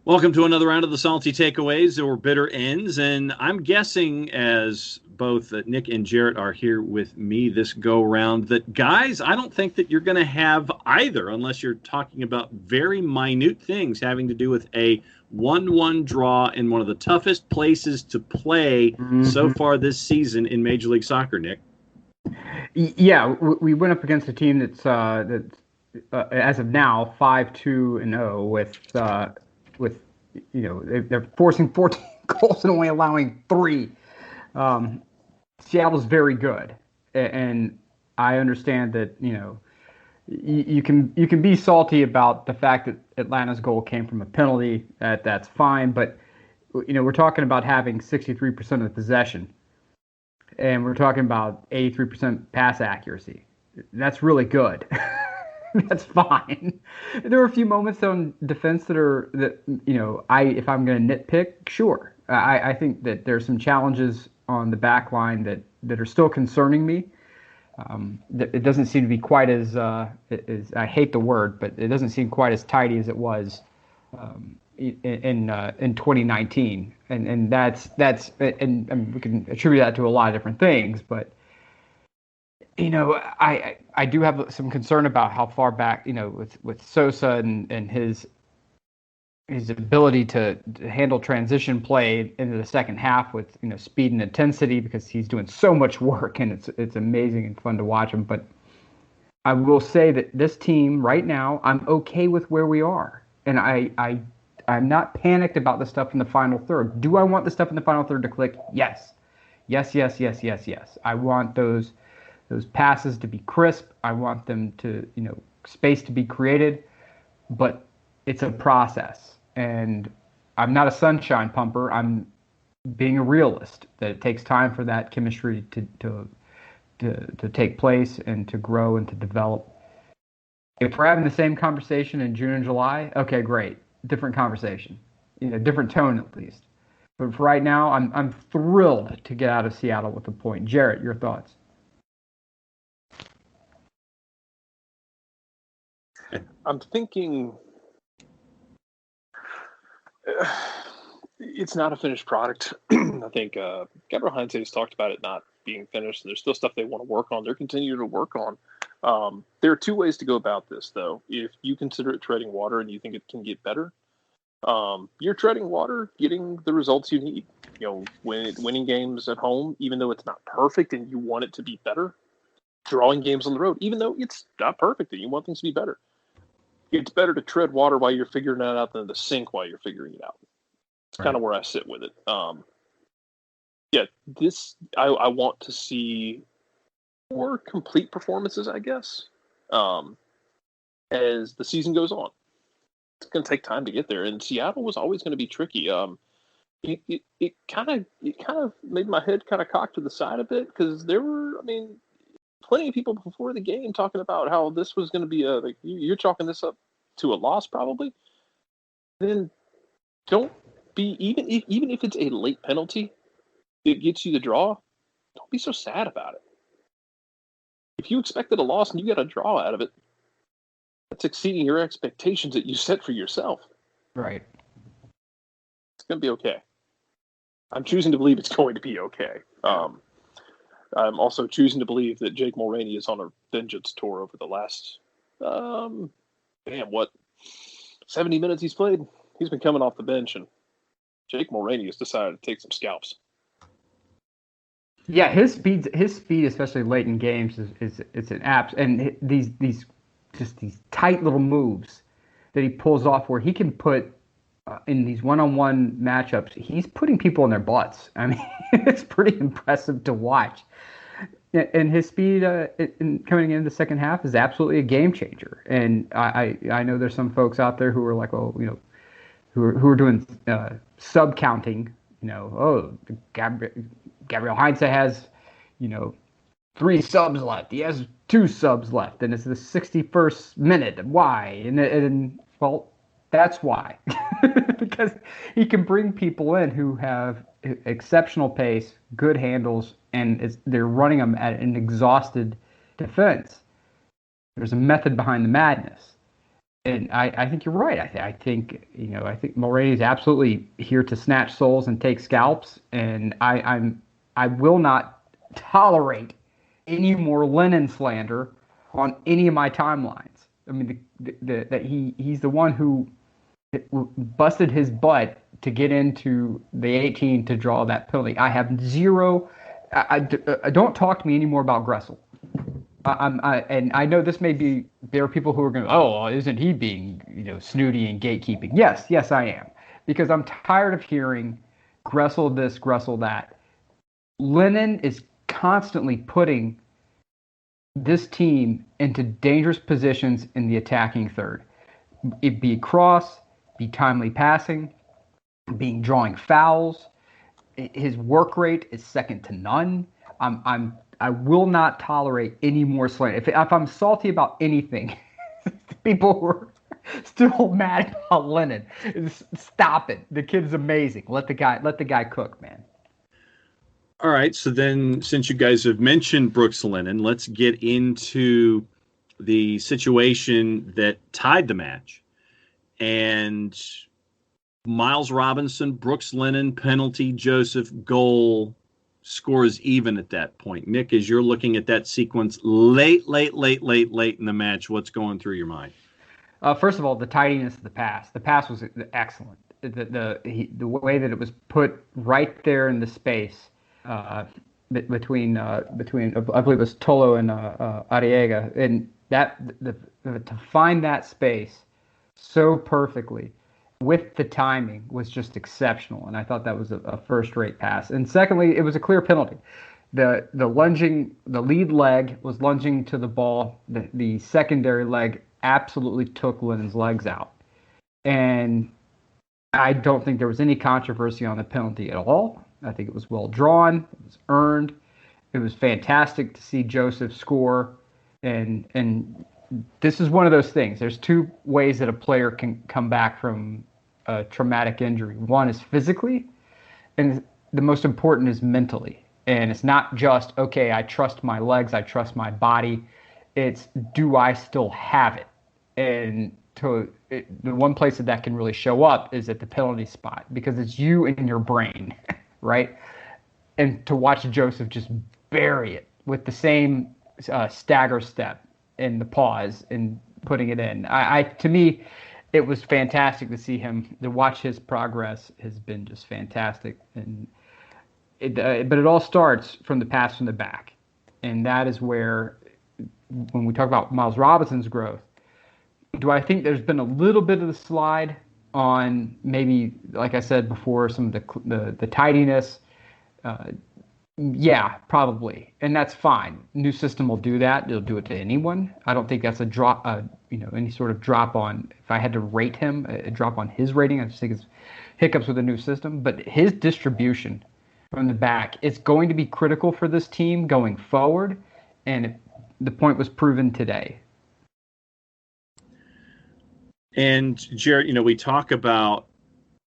Welcome to another round of the Salty Takeaways or Bitter Ends. And I'm guessing, as both Nick and Jarrett are here with me this go round, that guys, I don't think that you're going to have either unless you're talking about very minute things having to do with a 1-1 draw in one of the toughest places to play so far this season in Major League Soccer, Nick. Yeah, we went up against a team that's as of now 5-2-0 with they're forcing 14 goals and only allowing 3. Seattle's very good, and I understand that you can be salty about the fact that Atlanta's goal came from a penalty. That's fine, but we're talking about having 63% of the possession, and we're talking about 83% pass accuracy. That's really good. That's fine. There are a few moments on defense that if I'm going to nitpick, sure. I think that there's some challenges on the back line that are still concerning me. It doesn't seem to be quite as I hate the word, but it doesn't seem quite as tidy as it was in 2019, and that's and we can attribute that to a lot of different things, but I do have some concern about how far back with Sosa and his ability to handle transition play into the second half with speed and intensity, because he's doing so much work, and it's amazing and fun to watch him. But I will say that this team right now, I'm okay with where we are, and I'm not panicked about the stuff in the final third. Do I want the stuff in the final third to click? Yes. I want those passes to be crisp. I want them to, space to be created, but it's a process. And I'm not a sunshine pumper. I'm being a realist that it takes time for that chemistry to take place and to grow and to develop. If we're having the same conversation in June and July, okay, great. Different conversation, different tone at least. But for right now, I'm thrilled to get out of Seattle with a point. Jarrett, your thoughts? I'm thinking it's not a finished product. I think Gabriel Heinze has talked about it not being finished. There's still stuff they want to work on. They're continuing to work on. There are two ways to go about this, though. If you consider it treading water and you think it can get better, you're treading water, getting the results you need. Winning games at home, even though it's not perfect and you want it to be better. Drawing games on the road, even though it's not perfect and you want things to be better. It's better to tread water while you're figuring it out than to sink while you're figuring it out. It's kind of where I sit with it. I want to see more complete performances, I guess, as the season goes on. It's going to take time to get there, and Seattle was always going to be tricky. It kind of made my head kind of cocked to the side a bit, because there were, plenty of people before the game talking about how this was going to be you're chalking this up to a loss probably. Then don't be, even if it's a late penalty that gets you the draw, don't be so sad about it. If you expected a loss and you got a draw out of it, that's exceeding your expectations that you set for yourself. Right. It's going to be okay. I'm choosing to believe it's going to be okay. I'm also choosing to believe that Jake Mulroney is on a vengeance tour over the last, 70 minutes he's played. He's been coming off the bench, and Jake Mulroney has decided to take some scalps. Yeah, his speed, especially late in games, it's an app. And these tight little moves that he pulls off, where he can put in these one-on-one matchups, he's putting people in their butts. It's pretty impressive to watch. And his speed coming into the second half is absolutely a game changer. And I know there's some folks out there who are like, who are doing sub counting. Gabriel Heinze has 3 subs left. He has 2 subs left, and it's the 61st minute. Why? And well, that's why. Because he can bring people in who have exceptional pace, good handles, and they're running them at an exhausted defense. There's a method behind the madness. And I think you're right. I think I think Mulroney is absolutely here to snatch souls and take scalps, and I will not tolerate any more Lennon slander on any of my timelines. I mean, that he's the one who busted his butt to get into the 18 to draw that penalty. I have zero. Don't talk to me anymore about Gressel. And I know this may be, there are people who are going, oh, well, isn't he being, snooty and gatekeeping? Yes, I am, because I'm tired of hearing Gressel this, Gressel that. Lennon is constantly putting this team into dangerous positions in the attacking third. It be cross, be timely passing, being drawing fouls. His work rate is second to none. I will not tolerate any more slander. If I'm salty about anything, people who are still mad about Lennon, stop it. The kid's amazing. Let the guy cook, man. All right. So then, since you guys have mentioned Brooks Lennon, let's get into the situation that tied the match. And Miles Robinson, Brooks Lennon, penalty, Joseph, goal, scores even at that point. Nick, as you're looking at that sequence late in the match, what's going through your mind? First of all, the tidiness of the pass. The pass was excellent. The way that it was put right there in the space between I believe it was Tolo and Arriaga, and to find that space so perfectly with the timing was just exceptional, and I thought that was a first-rate pass. And secondly, it was a clear penalty. The lead leg was lunging to the ball. The secondary leg absolutely took Lennon's legs out, and I don't think there was any controversy on the penalty at all. I think it was well drawn. It was earned. It was fantastic to see Joseph score, and this is one of those things. There's two ways that a player can come back from a traumatic injury. One is physically, and the most important is mentally. And it's not just, okay, I trust my legs, I trust my body. It's, do I still have it? And the one place that can really show up is at the penalty spot, because it's you and your brain, right? And to watch Joseph just bury it with the same stagger step and the pause and putting it in. To me, it was fantastic to see him. To watch his progress has been just fantastic. And but it all starts from the pass from the back, and that is where, when we talk about Miles Robinson's growth, do I think there's been a little bit of the slide on, maybe, like I said before, some of the tidiness? Yeah, probably, and that's fine. New system will do that. It'll do it to anyone. I don't think that's a drop, any sort of drop on. If I had to rate him, a drop on his rating, I just think it's hiccups with the new system. But his distribution from the back is going to be critical for this team going forward, and the point was proven today. And Jarrett, we talk about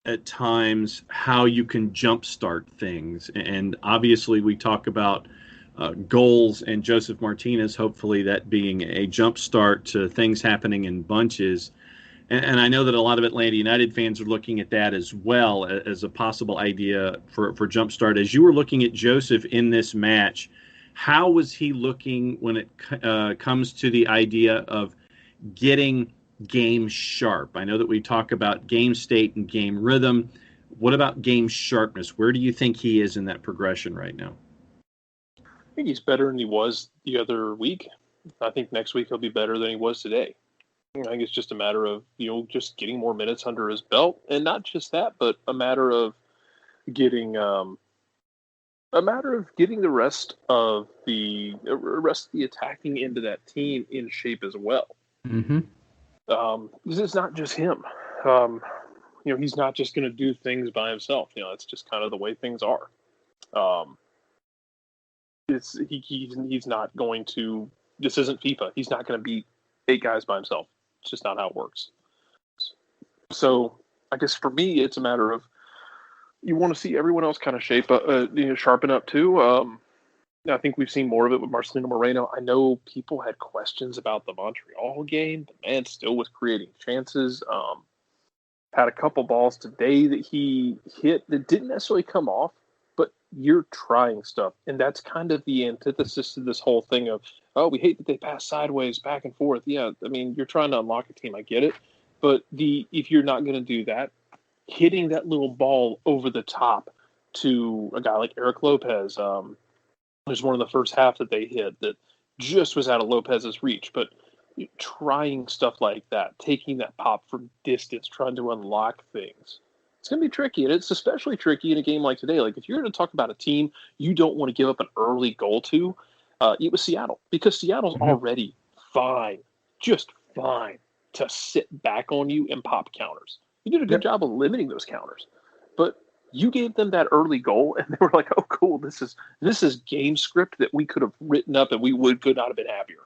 at times how you can jumpstart things. And obviously we talk about goals and Joseph Martinez, hopefully that being a jumpstart to things happening in bunches. And I know that a lot of Atlanta United fans are looking at that as well as a possible idea for jumpstart. As you were looking at Joseph in this match, how was he looking when it comes to the idea of getting game sharp? I know that we talk about game state and game rhythm. What about game sharpness? Where do you think he is in that progression right now? I think he's better than he was the other week. I think next week he'll be better than he was today. I think it's just a matter of, just getting more minutes under his belt, and not just that, but a matter of getting the rest of the attacking end of that team in shape as well. Mm-hmm. This is not just him. He's not just going to do things by himself. It's just kind of the way things are. He's not going to. This isn't FIFA. He's not going to beat 8 guys by himself. It's just not how it works. So I guess for me, it's a matter of, you want to see everyone else kind of sharpen up too. I think we've seen more of it with Marcelino Moreno. I know people had questions about the Montreal game. The man still was creating chances. Had a couple balls today that he hit that didn't necessarily come off, but you're trying stuff. And that's kind of the antithesis to this whole thing of, oh, we hate that they pass sideways back and forth. Yeah, I mean, you're trying to unlock a team. I get it. But if you're not going to do that, hitting that little ball over the top to a guy like Eric Lopez, there's one of the first half that they hit that just was out of Lopez's reach. But trying stuff like that, taking that pop from distance, trying to unlock things, it's going to be tricky. And it's especially tricky in a game like today. Like, if you're going to talk about a team you don't want to give up an early goal to, it was Seattle. Because Seattle's already fine, just fine, to sit back on you and pop counters. You did a good job of limiting those counters. But you gave them that early goal, and they were like, "Oh, cool! This is game script that we could have written up, and we could not have been happier."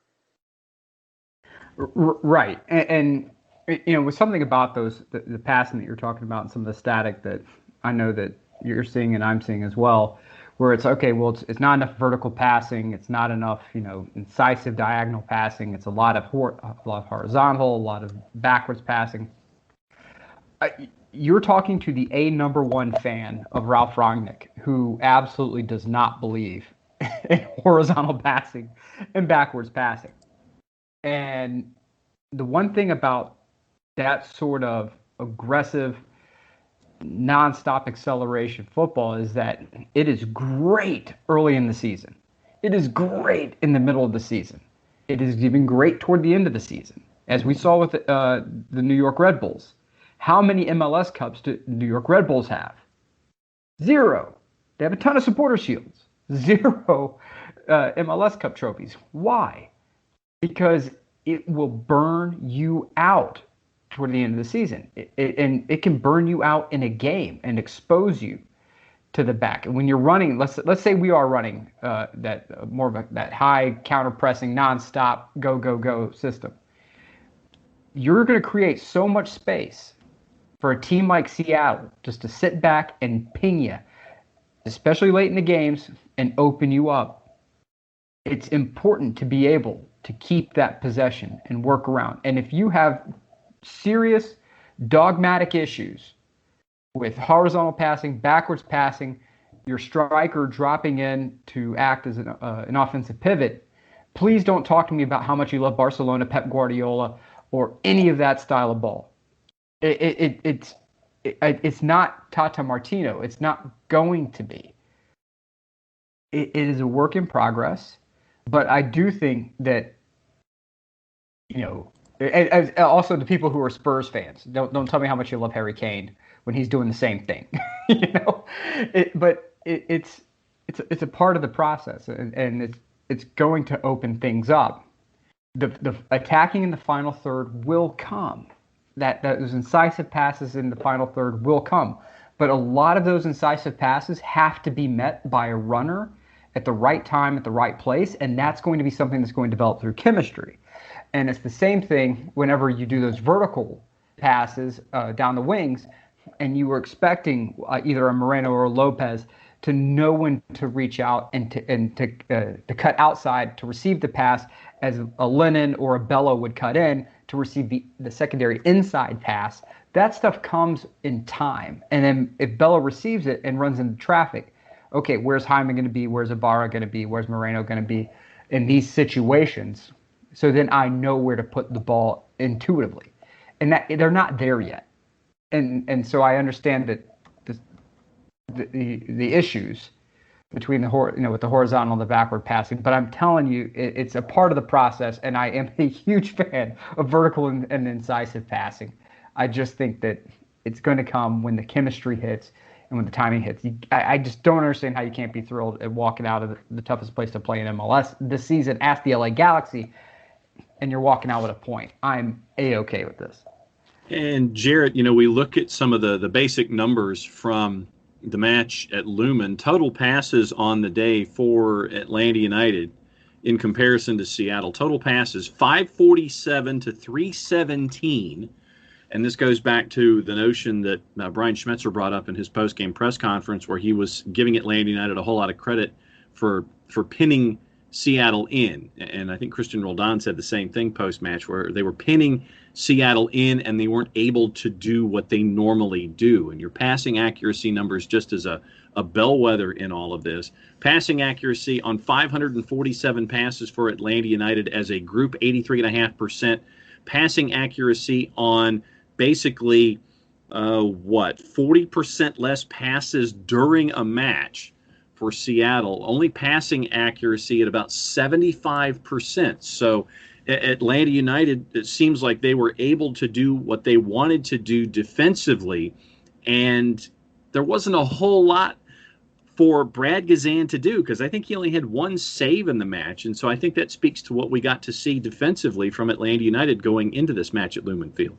Right, and with something about the passing that you're talking about, and some of the static that I know that you're seeing and I'm seeing as well, where it's okay. Well, it's not enough vertical passing. It's not enough, incisive diagonal passing. It's a lot of horizontal, a lot of backwards passing. You're talking to the number one fan of Ralph Rangnick, who absolutely does not believe in horizontal passing and backwards passing. And the one thing about that sort of aggressive, nonstop acceleration football is that it is great early in the season. It is great in the middle of the season. It is even great toward the end of the season, as we saw with the New York Red Bulls. How many MLS Cups do New York Red Bulls have? 0. They have a ton of supporter shields. 0 MLS Cup trophies. Why? Because it will burn you out toward the end of the season. And it can burn you out in a game and expose you to the back. And when you're running, let's say we are running that high counter pressing, nonstop, go system. You're going to create so much space for a team like Seattle just to sit back and ping you, especially late in the games, and open you up. It's important to be able to keep that possession and work around. And if you have serious dogmatic issues with horizontal passing, backwards passing, your striker dropping in to act as an offensive pivot, please don't talk to me about how much you love Barcelona, Pep Guardiola, or any of that style of ball. It's not Tata Martino. It's not going to be. It is a work in progress, but I do think that, as also the people who are Spurs fans, don't tell me how much you love Harry Kane when he's doing the same thing, But it's a part of the process, and it's going to open things up. The attacking in the final third will come. That those incisive passes in the final third will come. But a lot of those incisive passes have to be met by a runner at the right time, at the right place, and that's going to be something that's going to develop through chemistry. And it's the same thing whenever you do those vertical passes down the wings, and you were expecting either a Moreno or a Lopez to know when to reach out and to cut outside to receive the pass, as a Lennon or a Bello would cut in to receive the secondary inside pass. That stuff comes in time. And then if Bello receives it and runs into traffic, okay, where's Hyman going to be? Where's Ibarra going to be? Where's Moreno going to be in these situations? So then I know where to put the ball intuitively. And that they're not there yet. And so I understand that the issues between with the horizontal and the backward passing, but I'm telling you, it's a part of the process, and I am a huge fan of vertical and incisive passing. I just think that it's going to come when the chemistry hits and when the timing hits. I just don't understand how you can't be thrilled at walking out of the toughest place to play in MLS this season, ask the LA Galaxy, and you're walking out with a point. I'm A-okay with this. And Jarrett, we look at some of the basic numbers from the match at Lumen. Total passes on the day for Atlanta United in comparison to Seattle. Total passes 547 to 317. And this goes back to the notion that Brian Schmetzer brought up in his post-game press conference, where he was giving Atlanta United a whole lot of credit for for pinning Seattle in. And I think Christian Roldan said the same thing post-match, where they were pinning Seattle in and they weren't able to do what they normally do. And your passing accuracy numbers, just as a bellwether in all of this, passing accuracy on 547 passes for Atlanta United as a group, 83.5%. Passing accuracy on basically 40% less passes during a match for Seattle. Only passing accuracy at about 75%. So Atlanta United, it seems like they were able to do what they wanted to do defensively, and there wasn't a whole lot for Brad Guzan to do, because I think he only had one save in the match. And so I think that speaks to what we got to see defensively from Atlanta United going into this match at Lumen Field.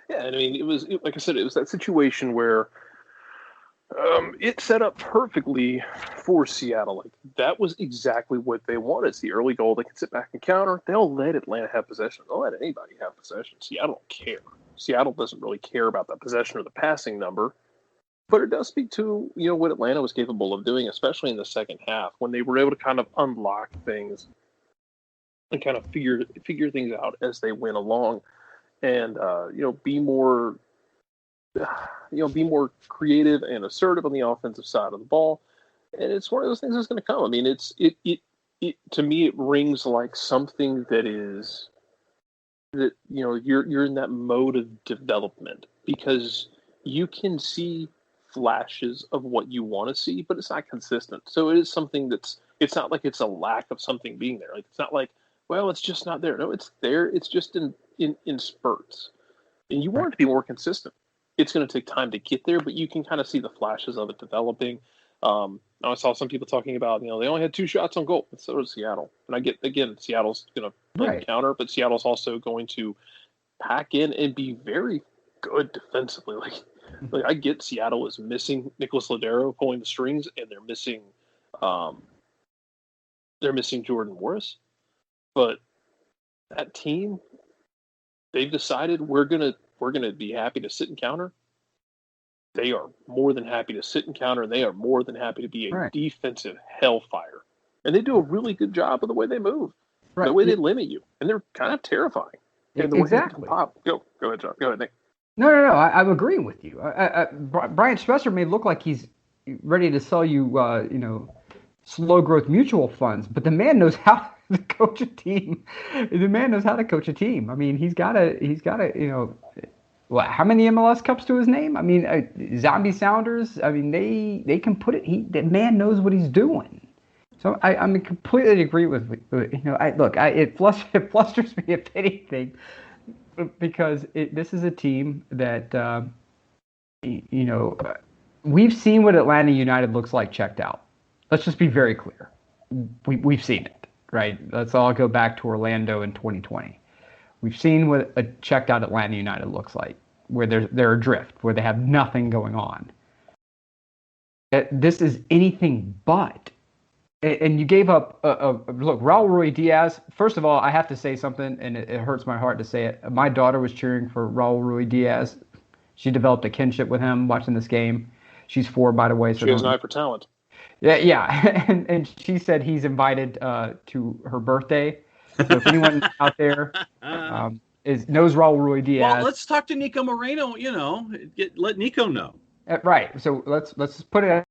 Yeah, and I mean, like I said, it was that situation where it set up perfectly for Seattle. Like, that was exactly what they wanted. It's the early goal. They can sit back and counter. They'll let Atlanta have possession. They'll let anybody have possession. Seattle don't care. Seattle doesn't really care about the possession or the passing number. But it does speak to, what Atlanta was capable of doing, especially in the second half, when they were able to kind of unlock things and kind of figure things out as they went along, and be more creative and assertive on the offensive side of the ball. And it's one of those things that's going to come. I mean, it to me, it rings like something that you're in that mode of development, because you can see flashes of what you want to see, but it's not consistent. So it is something it's not like it's a lack of something being there. Like, it's not like, well, it's just not there. No, it's there. It's just in spurts. And you want it to be more consistent. It's going to take time to get there, but you can kind of see the flashes of it developing. I saw some people talking about, they only had 2 shots on goal. So did Seattle. And I get, again, Seattle's going to counter, but Seattle's also going to pack in and be very good defensively. Like, I get Seattle is missing Nicholas Lodeiro pulling the strings, and they're missing Jordan Morris. But that team, they've decided we're gonna be happy to sit and counter. They are more than happy to sit and counter, and they are more than happy to be a defensive hellfire. And they do a really good job of the way they move, the way they limit you, and they're kind of terrifying. And the way they can pop. Go ahead, John. Go ahead, Nick. No. I'm agreeing with you. Brian Spencer may look like he's ready to sell you, slow growth mutual funds, but the man knows how to coach a team. The man knows how to coach a team. I mean, he's got a, how many MLS Cups to his name? I mean, Zombie Sounders. I mean, they can put it. The man knows what he's doing. So I completely agree with it flusters me if anything, because this is a team that we've seen what Atlanta United looks like checked out. Let's just be very clear. We've seen it, right? Let's all go back to Orlando in 2020. We've seen what a checked out Atlanta United looks like, where they're adrift, where they have nothing going on. This is anything but. And you gave up, look, Raul Ruidiaz. First of all, I have to say something, and it hurts my heart to say it. My daughter was cheering for Raul Ruidiaz. She developed a kinship with him watching this game. She's 4, by the way. So she has an eye for talent. Yeah. And she said he's invited to her birthday. So if anyone out there knows Raul Ruidiaz. Well, let's talk to Nico Moreno, let Nico know. Right. So let's just put it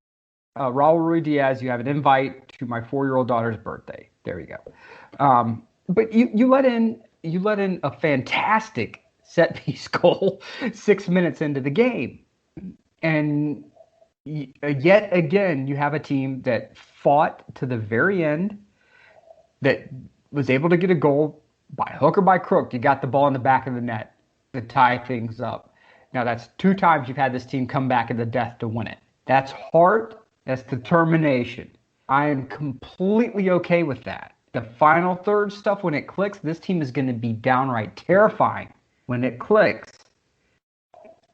Raul Ruidiaz, you have an invite to my 4-year-old daughter's birthday. There you go. But you let in a fantastic set piece goal 6 minutes into the game, and yet again you have a team that fought to the very end, that was able to get a goal by hook or by crook. You got the ball in the back of the net to tie things up. Now that's 2 times you've had this team come back at the death to win it. That's heart. That's determination. I am completely okay with that. The final third stuff, when it clicks, this team is going to be downright terrifying when it clicks.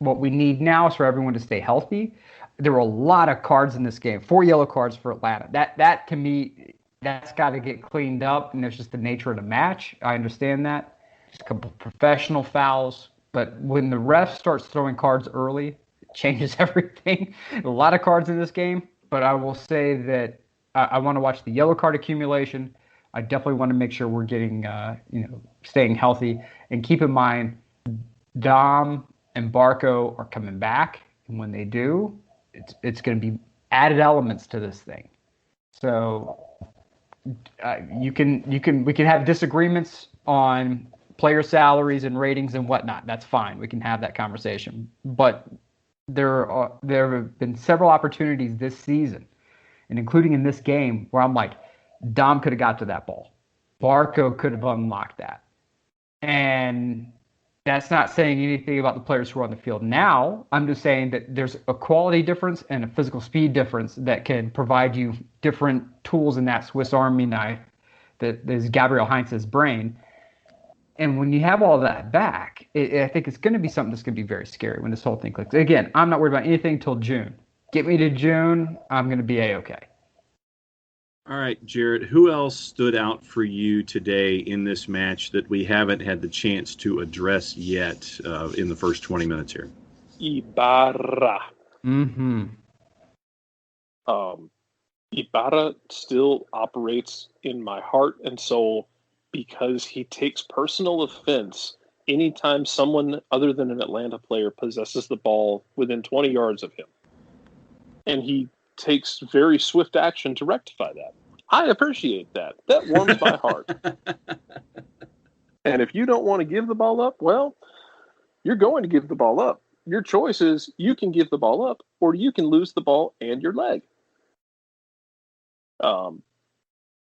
What we need now is for everyone to stay healthy. There were a lot of cards in this game. 4 yellow cards for Atlanta. That to me, that's got to get cleaned up, and it's just the nature of the match. I understand that. Just a couple of professional fouls. But when the ref starts throwing cards early, it changes everything. A lot of cards in this game. But I will say that I want to watch the yellow card accumulation. I definitely want to make sure we're getting, staying healthy. And keep in mind, Dom and Barco are coming back, and when they do, it's going to be added elements to this thing. So we can have disagreements on player salaries and ratings and whatnot. That's fine. We can have that conversation. But there have been several opportunities this season, and including in this game, where I'm like, Dom could have got to that ball. Barco could have unlocked that. And that's not saying anything about the players who are on the field now. I'm just saying that there's a quality difference and a physical speed difference that can provide you different tools in that Swiss Army knife that is Gabriel Heinz's brain. And when you have all that back, I think it's going to be something that's going to be very scary when this whole thing clicks. Again, I'm not worried about anything until June. Get me to June, I'm going to be A-okay. All right, Jarrett, who else stood out for you today in this match that we haven't had the chance to address yet in the first 20 minutes here? Ibarra. Mm-hmm. Ibarra still operates in my heart and soul because he takes personal offense anytime someone other than an Atlanta player possesses the ball within 20 yards of him. And he takes very swift action to rectify that. I appreciate that. That warms my heart. And if you don't want to give the ball up, well, you're going to give the ball up. Your choice is you can give the ball up or you can lose the ball and your leg.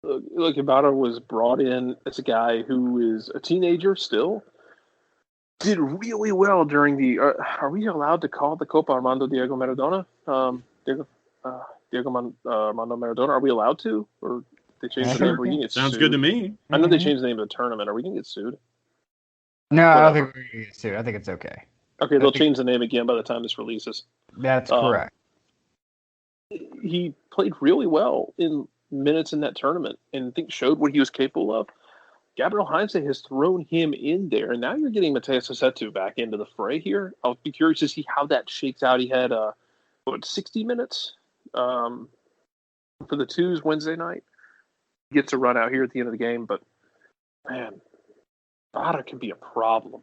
Look, Ibarra was brought in as a guy who is a teenager still. Did really well during the. Are we allowed to call the Copa Armando Diego Maradona? Armando Maradona. Are we allowed to, or they changed the name? Are we gonna get Sounds sued? good to me. I know they changed the name of the tournament. Are we gonna get sued? No, Whatever. I don't think we're going to get sued. I think it's okay. Okay, they'll change the name again by the time this releases. That's correct. He played really well in minutes in that tournament, and I think showed what he was capable of. Gabriel Heinze has thrown him in there, and now you're getting Matheus Rossetto back into the fray here. I'll be curious to see how that shakes out. He had 60 minutes for the twos Wednesday night. Gets a run out here at the end of the game, but man, Bada can be a problem.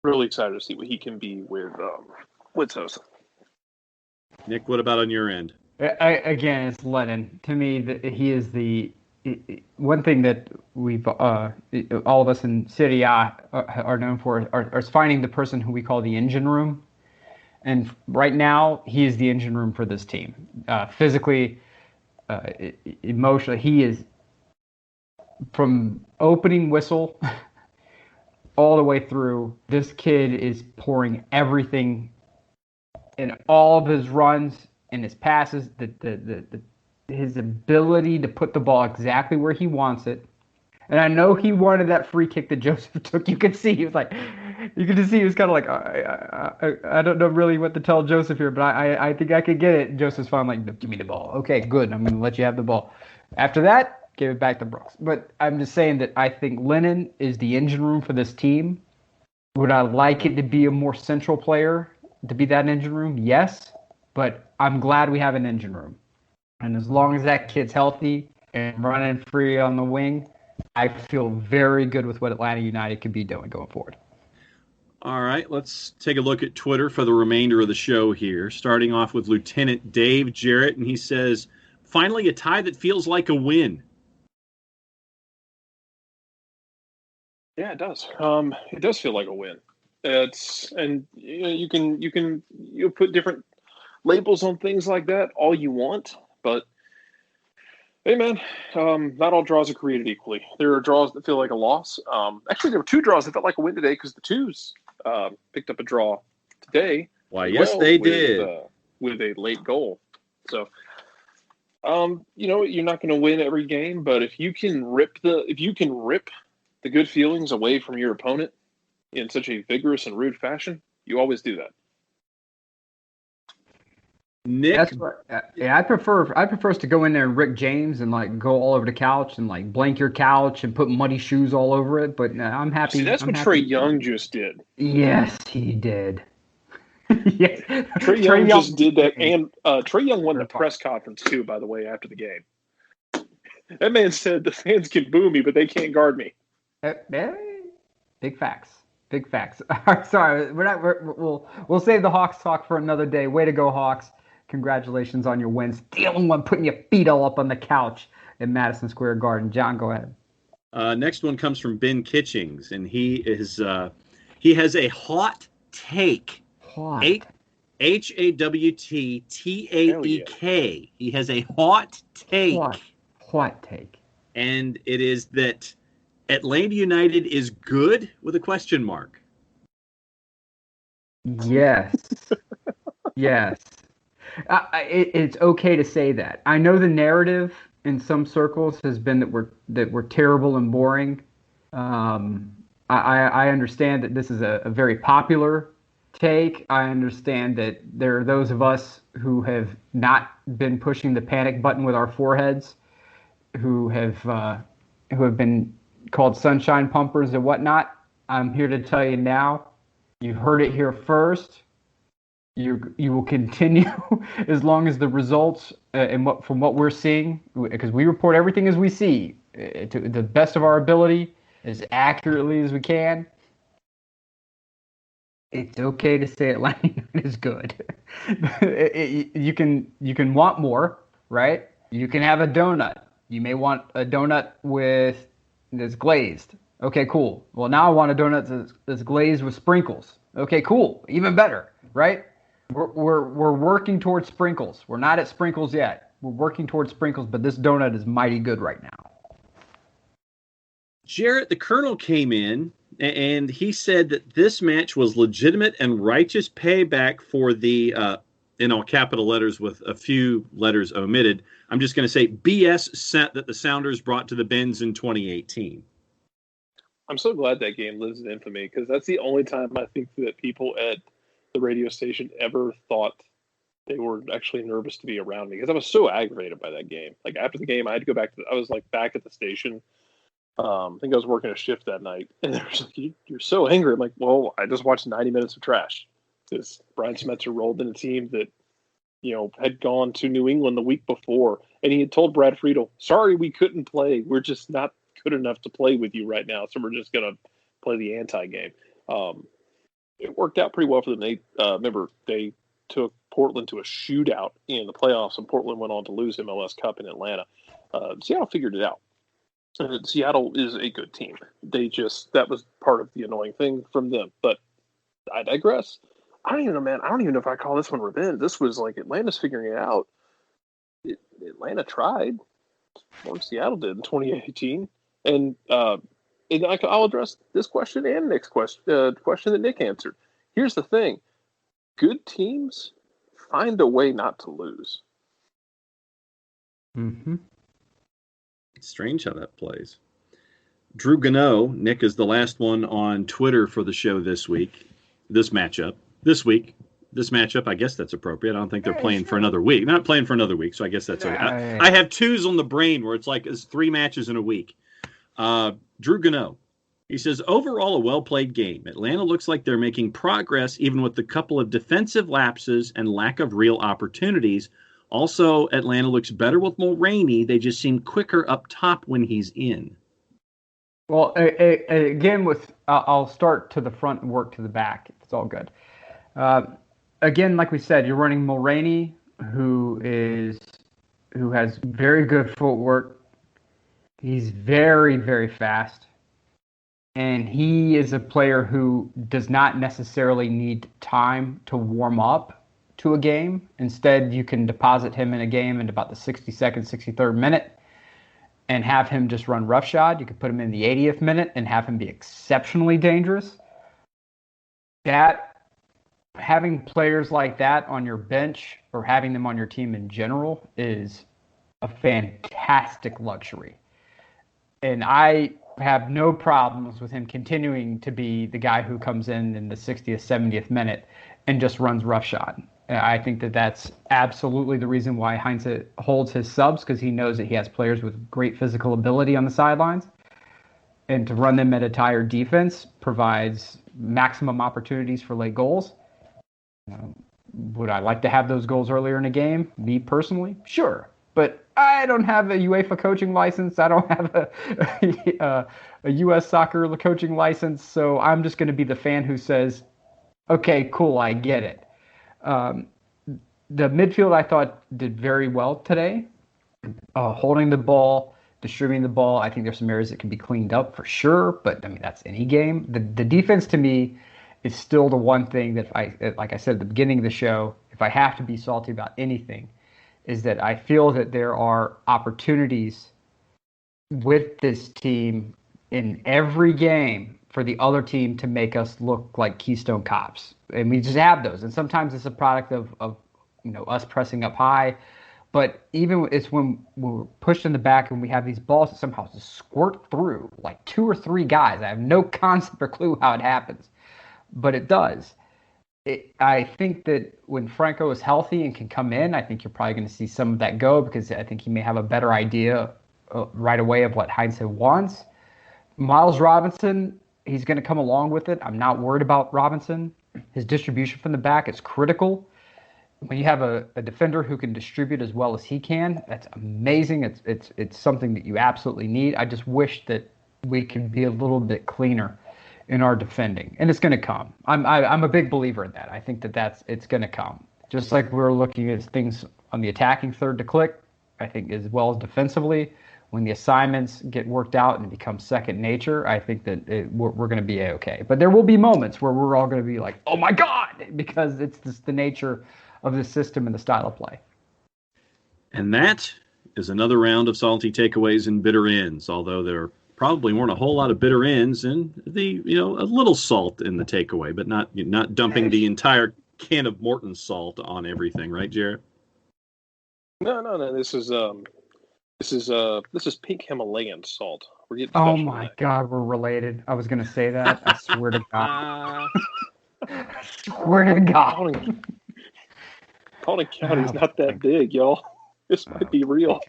Really excited to see what he can be with Sosa. Nick, what about on your end? Again, it's Lennon. To me, he is the one thing that we've all of us in Serie A are known for are finding the person who we call the engine room. And right now, he is the engine room for this team. Physically, emotionally, he is from opening whistle all the way through. This kid is pouring everything in all of his runs and his passes, his ability to put the ball exactly where he wants it. And I know he wanted that free kick that Joseph took. You could see he was like, you could just see he was kind of like, I don't know really what to tell Joseph here, but I think I could get it. Joseph's finally like, give me the ball. Okay, good. I'm going to let you have the ball. After that, give it back to Brooks. But I'm just saying that I think Lennon is the engine room for this team. Would I like it to be a more central player, to be that engine room? Yes. But I'm glad we have an engine room. And as long as that kid's healthy and running free on the wing, I feel very good with what Atlanta United could be doing going forward. All right, let's take a look at Twitter for the remainder of the show here, starting off with Lieutenant Dave Jarrett, and he says, finally a tie that feels like a win. Yeah, it does. It does feel like a win. You can put different labels on things like that all you want, but hey, man, not all draws are created equally. There are draws that feel like a loss. Actually, there were two draws that felt like a win today because the twos picked up a draw today. Why, yes, they did. With a late goal. So, you're not going to win every game, but if you can rip the good feelings away from your opponent in such a vigorous and rude fashion, you always do that. Nick, that's what, I prefer us to go in there and Rick James and like go all over the couch and like blank your couch and put muddy shoes all over it. But I'm happy. See, that's what Trae Young just did. Yes, he did. Yeah. Trae Young just did that, and Trae Young won the press conference too. By the way, after the game, that man said the fans can boo me, but they can't guard me. Big facts. Big facts. All right, sorry, we'll save the Hawks talk for another day. Way to go, Hawks! Congratulations on your win. Stealing one, putting your feet all up on the couch in Madison Square Garden. John, go ahead. Next one comes from Ben Kitchings, and he has a hot take. Hot. HAWTTAEK. He has a hot take. Hot take. And it is that Atlanta United is good with a question mark. Yes. Yes. It's okay to say that. I know the narrative in some circles has been that we're terrible and boring. I understand that this is a very popular take. I understand that there are those of us who have not been pushing the panic button with our foreheads, who have been called sunshine pumpers and whatnot. I'm here to tell you now, you heard it here first. You will continue as long as the results from what we're seeing, because we report everything as we see to the best of our ability, as accurately as we can. It's okay to say Atlanta United is good. You can want more, right? You can have a donut. You may want a donut that's glazed. Okay, cool. Well, now I want a donut that's glazed with sprinkles. Okay, cool. Even better, right? We're working towards sprinkles. We're not at sprinkles yet. We're working towards sprinkles, but this donut is mighty good right now. Jarrett, the Colonel, came in and he said that this match was legitimate and righteous payback for the, in all capital letters with a few letters omitted, I'm just going to say BS set that the Sounders brought to the Bens in 2018. I'm so glad that game lives in infamy, because that's the only time I think that people at the radio station ever thought they were actually nervous to be around me, because I was so aggravated by that game. Like, after the game, I had to go back I was like back at the station. I think I was working a shift that night, and they were like, "You're so angry." I'm like, "Well, I just watched 90 minutes of trash." Because Brian Smetzer rolled in a team that, had gone to New England the week before, and he had told Brad Friedel, "Sorry, we couldn't play. We're just not good enough to play with you right now, so we're just gonna play the anti-game." It worked out pretty well for them. Remember, they took Portland to a shootout in the playoffs, and Portland went on to lose MLS Cup in Atlanta. Seattle figured it out. Seattle is a good team. That was part of the annoying thing from them. But I digress. I don't even know, man. I don't even know if I call this one revenge. This was like Atlanta's figuring it out. Atlanta tried more than Seattle did in 2018. And I'll address this question and Nick's question that Nick answered. Here's the thing. Good teams find a way not to lose. Mm-hmm. It's strange how that plays. Drew Gano, Nick is the last one on Twitter for the show this week. This matchup. I guess that's appropriate. I don't think they're playing for another week. Not playing for another week, so I guess that's okay. I have twos on the brain where it's 3 matches in a week. Drew Gano, he says, overall a well-played game. Atlanta looks like they're making progress even with the couple of defensive lapses and lack of real opportunities. Also, Atlanta looks better with Mulraney. They just seem quicker up top when he's in. Well, again, I'll start to the front and work to the back. It's all good. Again, like we said, you're running Mulraney, who has very good footwork. He's very, very fast. And he is a player who does not necessarily need time to warm up to a game. Instead, you can deposit him in a game in about the 62nd, 63rd minute and have him just run roughshod. You could put him in the 80th minute and have him be exceptionally dangerous. Having players like that on your bench or having them on your team in general is a fantastic luxury. And I have no problems with him continuing to be the guy who comes in the 60th, 70th minute and just runs roughshod. I think that's absolutely the reason why Heinze holds his subs, because he knows that he has players with great physical ability on the sidelines. And to run them at a tired defense provides maximum opportunities for late goals. Would I like to have those goals earlier in a game? Me personally, sure. But I don't have a UEFA coaching license. I don't have a U.S. soccer coaching license. So I'm just going to be the fan who says, okay, cool, I get it. The midfield I thought did very well today, holding the ball, distributing the ball. I think there's some areas that can be cleaned up for sure, but I mean that's any game. The defense to me is still the one thing that like I said at the beginning of the show, if I have to be salty about anything, is that I feel that there are opportunities with this team in every game for the other team to make us look like Keystone Cops, and we just have those. And sometimes it's a product of us pressing up high. But even it's when we're pushed in the back and we have these balls that somehow just squirt through like 2 or 3 guys. I have no concept or clue how it happens, but it does. I think that when Franco is healthy and can come in, I think you're probably going to see some of that go because I think he may have a better idea right away of what Heinze wants. Miles Robinson, he's going to come along with it. I'm not worried about Robinson. His distribution from the back is critical. When you have a defender who can distribute as well as he can, that's amazing. It's something that you absolutely need. I just wish that we could be a little bit cleaner in our defending, and it's going to come. I'm a big believer in that. I think it's going to come. Just like we're looking at things on the attacking third to click, I think as well as defensively. When the assignments get worked out and become second nature, I think that we're going to be okay. But there will be moments where we're all going to be like, "Oh my God," because it's just the nature of the system and the style of play. And that is another round of salty takeaways and bitter ends, although there probably weren't a whole lot of bitter ends and a little salt in the takeaway, but not dumping the entire can of Morton salt on everything, right, Jarrett? No. This is pink Himalayan salt. We're getting oh my God, we're related. I was going to say that. I swear to God. I swear to God. Paulding County's not that big, y'all. This might be real.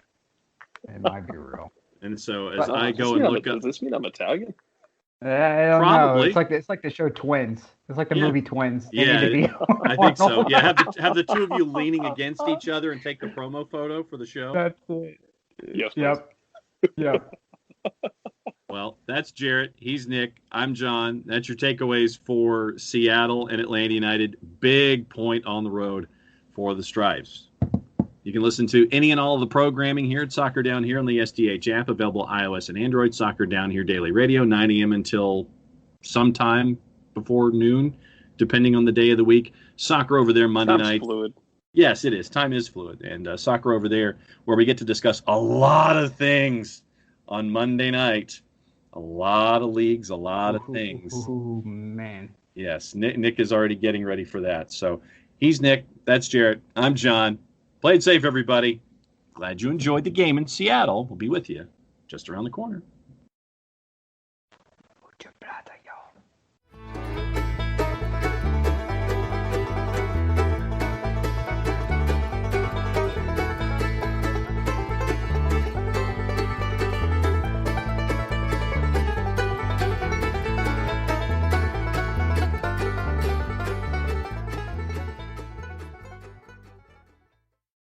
It might be real. And so as I go and look up, does this mean I'm Italian? I don't know. It's like the show Twins. It's like the movie Twins. Yeah, I think so. Yeah, have the two of you leaning against each other and take the promo photo for the show. That's it. Yes. Yep. Well, that's Jarrett. He's Nick. I'm John. That's your takeaways for Seattle and Atlanta United. Big point on the road for the Stripes. You can listen to any and all of the programming here at Soccer Down Here on the SDH app, available iOS and Android. Soccer Down Here Daily Radio, 9 a.m. until sometime before noon, depending on the day of the week. Soccer over there Monday night. Fluid. Yes, it is. Time is fluid. And soccer over there, where we get to discuss a lot of things on Monday night. A lot of leagues, a lot of things. Oh, man. Yes, Nick is already getting ready for that. So he's Nick. That's Jarrett. I'm John. Play it safe, everybody. Glad you enjoyed the game in Seattle. We'll be with you just around the corner.